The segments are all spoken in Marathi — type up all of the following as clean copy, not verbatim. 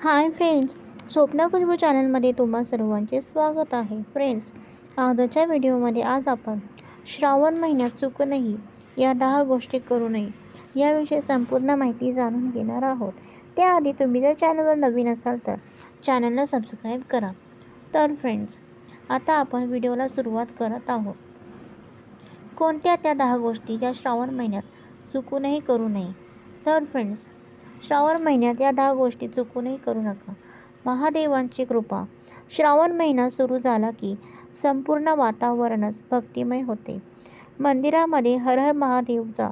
हाय फ्रेंड्स, स्वप्ना खुशबू चॅनलमध्ये तुम्हा सर्वांचे स्वागत आहे. फ्रेंड्स, आजच्या व्हिडिओमध्ये आज आपण श्रावण महिन्यात चुकूनही या 10 गोष्टी करू नये याविषयी संपूर्ण माहिती जाणून घेणार आहोत. त्याआधी तुम्ही जर चॅनलवर नवीन असाल तर चॅनलला सबस्क्राईब करा. तर फ्रेंड्स, आता आपण व्हिडिओला सुरुवात करत आहोत. कोणत्या त्या 10 गोष्टी ज्या श्रावण महिन्यात चुकूनही करू नये? तर फ्रेंड्स, श्रावण महिन्यात या 10 गोष्टी चुकूनही करू नका. महादेवांची कृपा. श्रावण महिना सुरू झाला की संपूर्ण वातावरणच भक्तिमय होते. मंदिरामध्ये हर हर महादेवचा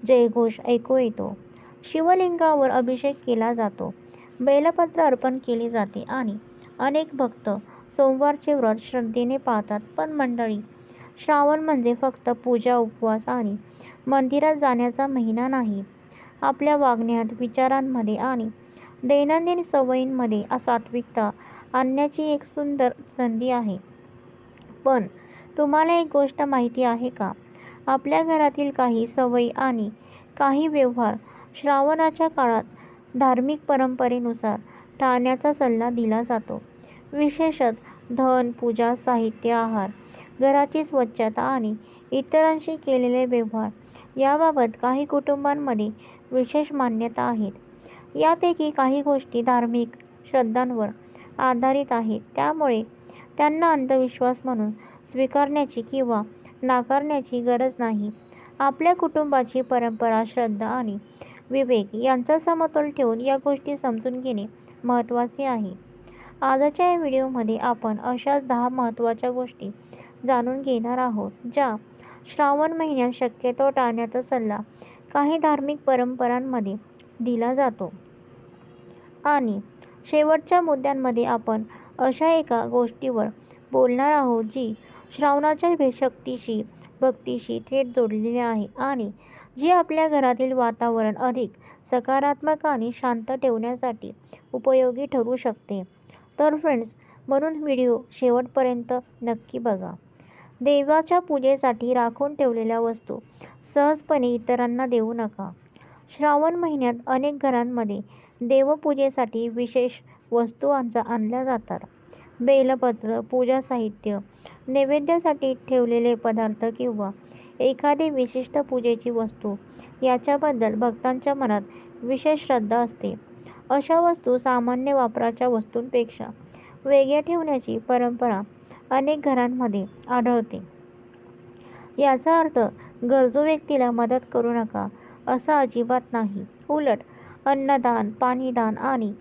जयघोष ऐकू येतो. शिवलिंगावर अभिषेक केला जातो. बेलपत्र अर्पण केले जाते आणि अनेक भक्त सोमवारचे व्रत श्रद्धेने पाळतात. पण मंडळी, श्रावण म्हणजे फक्त पूजा, उपवास आणि मंदिरात जाण्याचा महिना नाही. आपल्या वागण्यात, विचारांमध्ये आणि दैनंदिन सवयींमध्ये सात्विकता आणण्याची एक सुंदर संधी आहे. पण तुम्हाला एक गोष्ट माहिती आहे का? आपल्या घरातील काही सवयी आणि काही व्यवहार श्रावणाच्या काळात धार्मिक परंपरेनुसार टाळण्याचा सल्ला दिला जातो. विशेषतः धन, पूजा, साहित्य, आहार, घराची स्वच्छता आणि इतरांशी केलेले व्यवहार याबाबत काही कुटुंबांमध्ये विशेष मान्यता आहेत. यापैकी काही गोष्टी धार्मिक श्रद्धांवर आधारित आहेत, त्यामुळे त्यांना अंधविश्वास म्हणून स्वीकारण्याची किंवा नाकारण्याची गरज नाही. आपल्या कुटुंबाची परंपरा, श्रद्धा आणि विवेक यांचा समतोल ठेवून या गोष्टी समजून घेणे महत्त्वाचे आहे. आजच्या या व्हिडिओमध्ये आपण अशाच 10 महत्त्वाच्या गोष्टी जाणून घेणार आहोत, ज्या श्रावण महिन्यात शक्यतो टाळण्याचा सल्ला काही धार्मिक परंपरांमध्ये दिला जातो. आणि शेवटच्या मुद्द्यांमध्ये आपण अशा एका गोष्टीवर बोलणार आहोत जी श्रावणाच्या शक्तीशी, भक्तीशी थेट जोडलेली आहे आणि जी आपल्या घरातील वातावरण अधिक सकारात्मक आणि शांत ठेवण्यासाठी उपयोगी ठरू शकते. तर फ्रेंड्स, म्हणून व्हिडिओ शेवटपर्यंत नक्की बघा. देवाच्या पूजेसाठी राखून ठेवलेल्या वस्तू सहजपणे इतरांना देऊ नका. श्रावण महिन्यात अनेक घरांमध्ये देवपूजेसाठी विशेष वस्तू आणल्या जातात. बेलपत्र, पूजा साहित्य, नैवेद्यासाठी ठेवलेले पदार्थ किंवा एखादी विशिष्ट पूजेची वस्तू याच्याबद्दल भक्तांच्या मनात विशेष श्रद्धा असते. अशा वस्तू सामान्य वापराच्या वस्तूंपेक्षा वेगळ्या ठेवण्याची परंपरा अनेक घरांमध्ये आढळते. याचा अर्थ गरजू व्यक्तीला मदत करू नका असं अजिबात नाही. उलट अन्नदान, पाणीदान आणि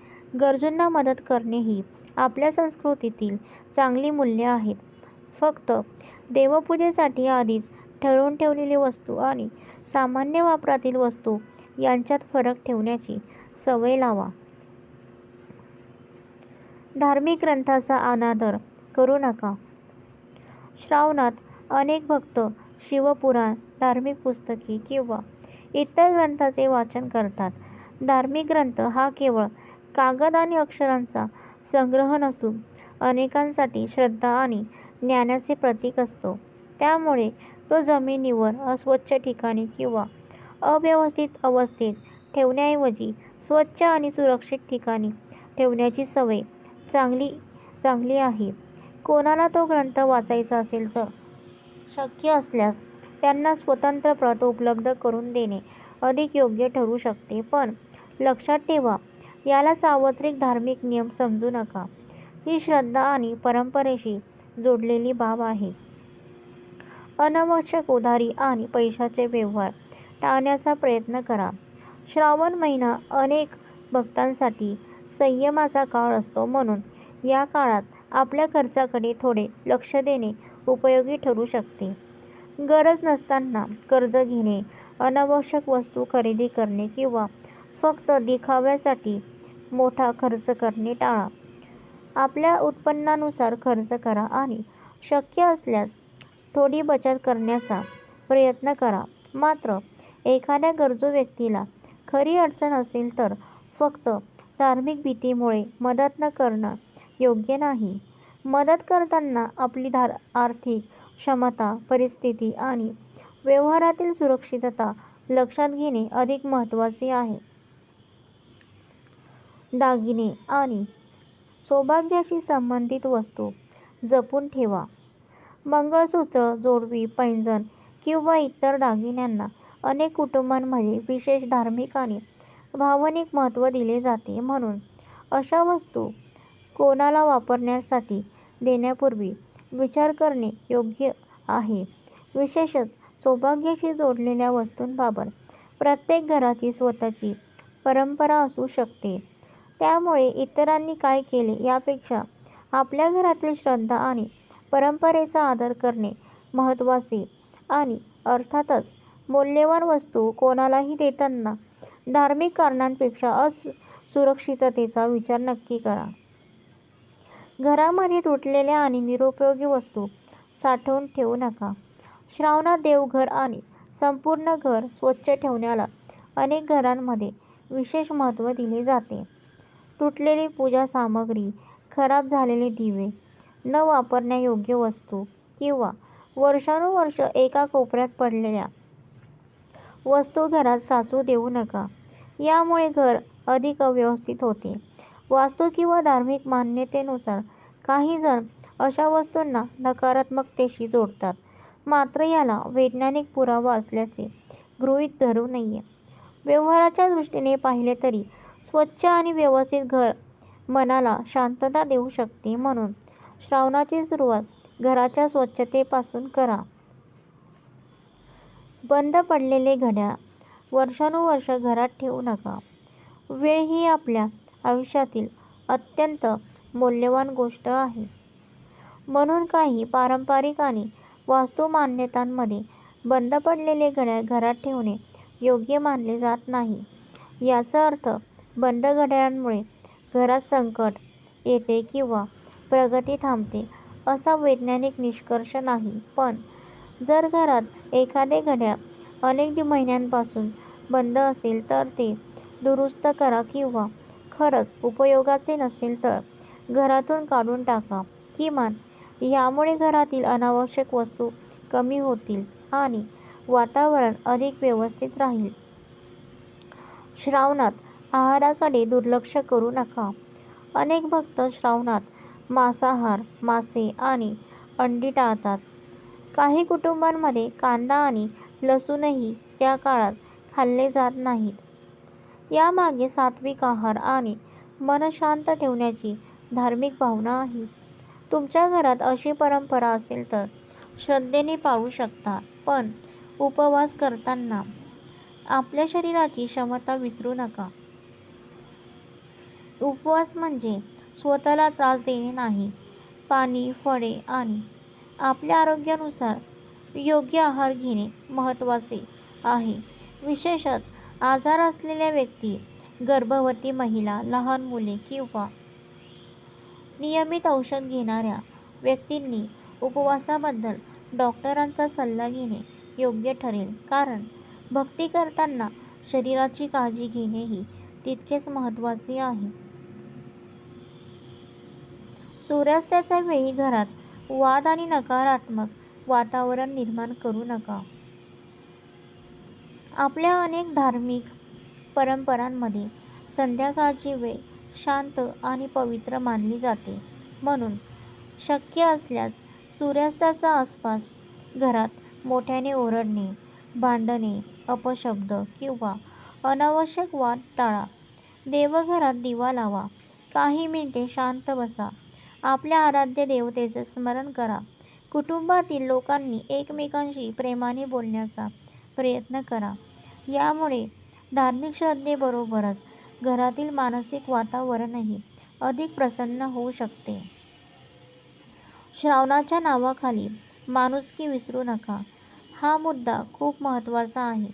गरजूंना मदत करणे ही आपल्या संस्कृतीतील चांगली मूल्ये आहेत. फक्त देवपूजेसाठी आधीच ठरवून ठेवलेली वस्तू आणि सामान्य वापरातील वस्तू यांच्यात फरक ठेवण्याची सवय लावा. धार्मिक ग्रंथांचा अनादर करू नका. श्रावणात अनेक भक्त शिवपुराण, धार्मिक पुस्तके किंवा इतर ग्रंथांचे वाचन करतात. धार्मिक ग्रंथ हा केवळ कागद आणि अक्षरांचा संग्रह नसून अनेकांसाठी श्रद्धा आणि ज्ञानाचे प्रतीक असतो. त्यामुळे तो जमिनीवर, अस्वच्छ ठिकाणी किंवा अव्यवस्थित अवस्थेत ठेवण्याऐवजी स्वच्छ आणि सुरक्षित ठिकाणी ठेवण्याची सवय चांगली आहे. कोणाला तो ग्रंथ वाचायचा असेल तर शक्य असल्यास त्यांना स्वतंत्र प्रत उपलब्ध करून देणे अधिक योग्य ठरू शकते. पण लक्षात ठेवा, याला सार्वत्रिक धार्मिक नियम समजू नका. ही श्रद्धा आणि परंपरेशी जोडलेली बाब आहे. अनावश्यक उधारी आणि पैशाचे व्यवहार टाळण्याचा प्रयत्न करा. श्रावण महिना अनेक भक्तांसाठी संयमाचा काळ असतो, म्हणून या काळात आपल्या खर्चाकडे थोडे लक्ष देणे उपयोगी ठरू शकते. गरज नसताना कर्ज घेणे, अनावश्यक वस्तू खरेदी करणे किंवा फक्त दिखाव्यासाठी मोठा खर्च करणे टाळा. आपल्या उत्पन्नानुसार खर्च करा आणि शक्य असल्यास थोडी बचत करण्याचा प्रयत्न करा. मात्र एखाद्या गरजू व्यक्तीला खरी अडचण असेल तर फक्त धार्मिक भीतीमुळे मदत न करणं योग्य नाही. मदत करताना आपली आर्थिक क्षमता, परिस्थिती आणि व्यवहारातील सुरक्षितता लक्षात घेणे अधिक महत्त्वाचे आहे. दागिने आणि सौभाग्याशी संबंधित वस्तू जपून ठेवा. मंगळसूत्र, जोडवी, पैंजण किंवा इतर दागिन्यांना अनेक कुटुंबांमध्ये विशेष धार्मिक आणि भावनिक महत्त्व दिले जाते. म्हणून अशा वस्तू कोणाला वापरण्यासाठी देण्यापूर्वी विचार करणे योग्य आहे. विशेषतः सौभाग्याशी जोडलेल्या वस्तूंबाबत प्रत्येक घराची स्वतःची परंपरा असू शकते. त्यामुळे इतरांनी काय केले यापेक्षा आपल्या घरातील श्रद्धा आणि परंपरेचा आदर करणे महत्त्वाचे. आणि अर्थातच मौल्यवान वस्तू कोणालाही देताना धार्मिक कारणांपेक्षा असुरक्षिततेचा विचार नक्की करा. घरामध्ये तुटलेल्या आणि निरुपयोगी वस्तू साठवून ठेवू नका. श्रावणात देवघर आणि संपूर्ण घर स्वच्छ ठेवण्याला अनेक घरांमध्ये विशेष महत्त्व दिले जाते. तुटलेली पूजा सामग्री, खराब झालेले दिवे, न वापरण्यायोग्य वस्तू किंवा वर्षानुवर्षे एका कोपऱ्यात पडलेल्या वस्तू घरात साचू देऊ नका. यामुळे घर अधिक अव्यवस्थित होते. वास्तू किंवा धार्मिक मान्यतेनुसार काही जण अशा वस्तूंना नकारात्मकतेशी जोडतात. मात्र याला वैज्ञानिक पुरावा असल्याचे गृहीत धरू नये. व्यवहाराच्या दृष्टीने पाहिले तरी स्वच्छ आणि व्यवस्थित घर मनाला शांतता देऊ शकते. म्हणून श्रावणाची सुरुवात घराच्या स्वच्छतेपासून करा. बंद पडलेले घड्याळ वर्षानुवर्षे घरात ठेवू नका. वेळ ही आपल्या आयुष्यातील अत्यंत मौल्यवान गोष्ट आहे. म्हणून काही पारंपरिक आणि वास्तू मान्यतांमध्ये बंद पडलेले घड्याळ घरात ठेवणे योग्य मानले जात नाही. याचा अर्थ बंद घड्याळांमुळे घरात संकट येते किंवा प्रगती थांबते असा वैज्ञानिक निष्कर्ष नाही. पण जर घरात एखादे घड्याळ अनेक महिन्यांपासून बंद असेल तर ते दुरुस्त करा किंवा खरंच उपयोगाचे नसेल तर घरातून काढून टाका. किमान यामुळे घरातील अनावश्यक वस्तू कमी होतील आणि वातावरण अधिक व्यवस्थित राहील. श्रावणात आहाराकडे दुर्लक्ष करू नका. अनेक भक्त श्रावणात मांसाहार, मासे आणि अंडी टाळतात. काही कुटुंबांमध्ये कांदा आणि लसूणही या काळात खाल्ले जात नाहीत. यामागे सात्विक आहार आणि मन शांत ठेवण्याची धार्मिक भावना आहे. तुमच्या घरात अशी परंपरा असेल तर श्रद्धेने पाळू शकता. पण उपवास करताना आपल्या शरीराची क्षमता विसरू नका. उपवास म्हणजे स्वतःला त्रास देणे नाही. पाणी, फळे आणि आपल्या आरोग्यानुसार योग्य आहार घेणे महत्त्वाचे आहे. विशेषतः आजार असलेल्या व्यक्ती, गर्भवती महिला, लहान मुले किंवा नियमित औषध घेणाऱ्या व्यक्तींनी उपवासाबद्दल डॉक्टरांचा सल्ला घेणे योग्य ठरेल. कारण भक्ती करताना शरीराची काळजी घेणेही तितकेच महत्त्वाचे आहे. सूर्यास्ताच्या वेळी घरात वाद आणि नकारात्मक वातावरण निर्माण करू नका. आपल्या अनेक धार्मिक परंपरांमध्ये संध्याकाळची वेळ शांत आणि पवित्र मानली जाते. म्हणून शक्य असल्यास सूर्यास्ताच्या आसपास घरात मोठ्याने ओरडणे, भांडणे, अपशब्द किंवा अनावश्यक वाद टाळा. देवघरात दिवा लावा. काही मिनिटे शांत बसा. आपल्या आराध्य देवतेचे स्मरण करा. कुटुंबातील लोकांनी एकमेकांशी प्रेमाने बोलण्याचा प्रयत्न करा. यामुळे धार्मिक श्रद्धेबरोबरच घरातील मानसिक वातावरणही अधिक प्रसन्न होऊ शकते. श्रावणाच्या नावाखाली माणुसकी विसरू नका. हा मुद्दा खूप महत्त्वाचा आहे.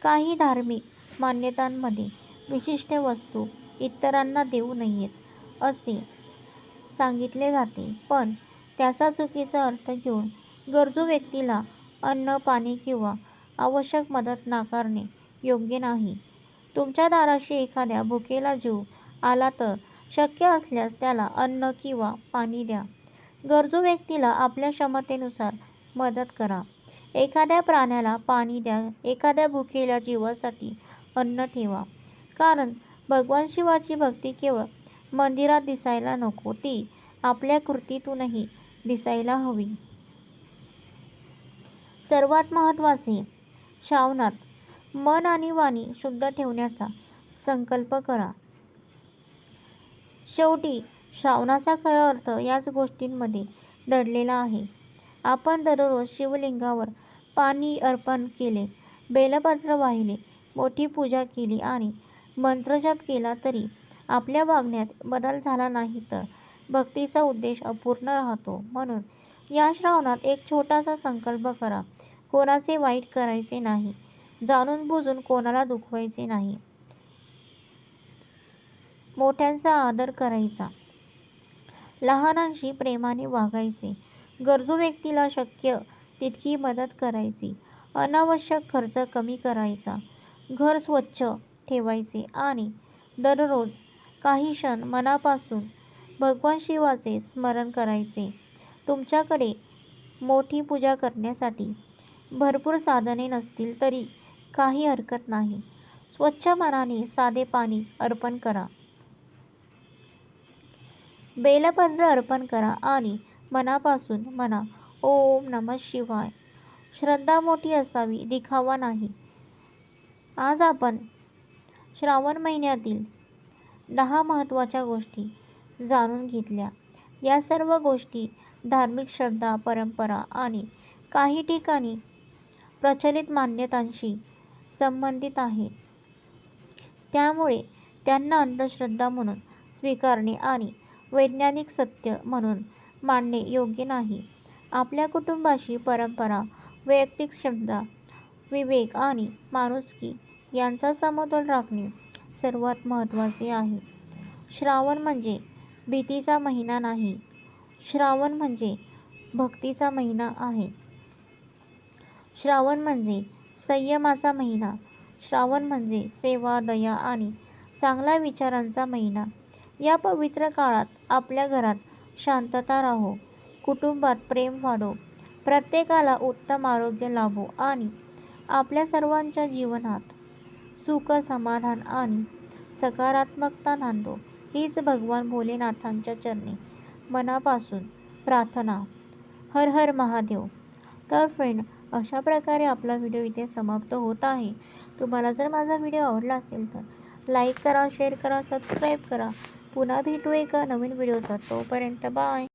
काही धार्मिक मान्यतांमध्ये विशिष्ट वस्तू इतरांना देऊ नयेत असे सांगितले जाते. पण त्याचा चुकीचा अर्थ घेऊन गरजू व्यक्तीला अन्न, पाणी किंवा आवश्यक मदत नाकारणे योग्य नाही. तुमच्या दाराशी एखाद्या भुकेला जीव आला तर शक्य असल्यास त्याला अन्न किंवा पाणी द्या. गरजू व्यक्तीला आपल्या क्षमतेनुसार मदत करा. एखाद्या प्राण्याला पाणी द्या. एखाद्या भुकेल्या जीवासाठी अन्न ठेवा. कारण भगवान शिवाची भक्ती केवळ मंदिरात दिसायला नको, ती आपल्या कृतीतूनही दिसायला हवी. सर्वात महत्त्वाचे, श्रावणात मन आणि वाणी शुद्ध ठेवण्याचा संकल्प करा. शेवटी श्रावणाचा खरा अर्थ याच गोष्टींमध्ये दडलेला आहे. आपण दररोज शिवलिंगावर पाणी अर्पण केले, बेलपत्र वाहिले, मोठी पूजा केली आणि मंत्रजप केला तरी आपल्या वागण्यात बदल झाला नाही तर भक्तीचा उद्देश अपूर्ण राहतो. म्हणून या श्रावणात एक छोटासा संकल्प करा. कोणाचे वाईट करायचे नाही, जाणून बुजून कोणाला दुखवायचे नाही, मोठ्यांचा आदर करायचा, लहानांशी प्रेमाने वागायचे, गरजू व्यक्तीला शक्य तितकी मदत करायची, अनावश्यक खर्च कमी करायचा, घर स्वच्छ ठेवायचे आणि दररोज काही क्षण मनापासून भगवान शिवाचे स्मरण करायचे. तुमच्याकडे मोठी पूजा करण्यासाठी भरपूर साधने नसतील तरी काही हरकत नाही. स्वच्छ मनाने साधे पाणी अर्पण करा, बेलपत्र अर्पण करा आणि मनापासून म्हणा, ओम नमः शिवाय. श्रद्धा मोठी असावी, दिखावा नाही. आज आपण श्रावण महिन्यातील 10 महत्त्वाच्या गोष्टी जाणून घेतल्या. या सर्व गोष्टी धार्मिक श्रद्धा, परंपरा आणि काही ठिकाणी प्रचलित मान्यतांशी संबंधित आहेत. त्यामुळे त्यांना अंधश्रद्धा म्हणून स्वीकारणे आणि वैज्ञानिक सत्य म्हणून मानणे योग्य नाही. आपल्या कुटुंबाशी परंपरा, वैयक्तिक श्रद्धा, विवेक आणि माणुसकी यांचा समतोल राखणे सर्वात महत्त्वाचे आहे. श्रावण म्हणजे भीतीचा महिना नाही, श्रावण म्हणजे भक्तीचा महिना आहे. श्रावण म्हणजे संयमाचा महिना, श्रावण म्हणजे सेवा, दया आणि चांगल्या विचारांचा महिना. या पवित्र काळात आपल्या घरात शांतता राहो, कुटुंबात प्रेम वाढो, प्रत्येकाला उत्तम आरोग्य लाभो आणि आपल्या सर्वांच्या जीवनात सुख, समाधान आणि सकारात्मकता नांदो. हीच भगवान भोलेनाथांच्या चरणी मनापासून प्रार्थना. हर हर महादेव. तर फ्रेंड, अशा प्रकारे आपला व्हिडिओ इथे समाप्त होत आहे. तुम्हाला जर माझा व्हिडिओ आवडला असेल तर लाईक करा, शेअर करा, सबस्क्राईब करा. पुन्हा भेटू एका नवीन व्हिडिओसोबत. तोपर्यंत बाय.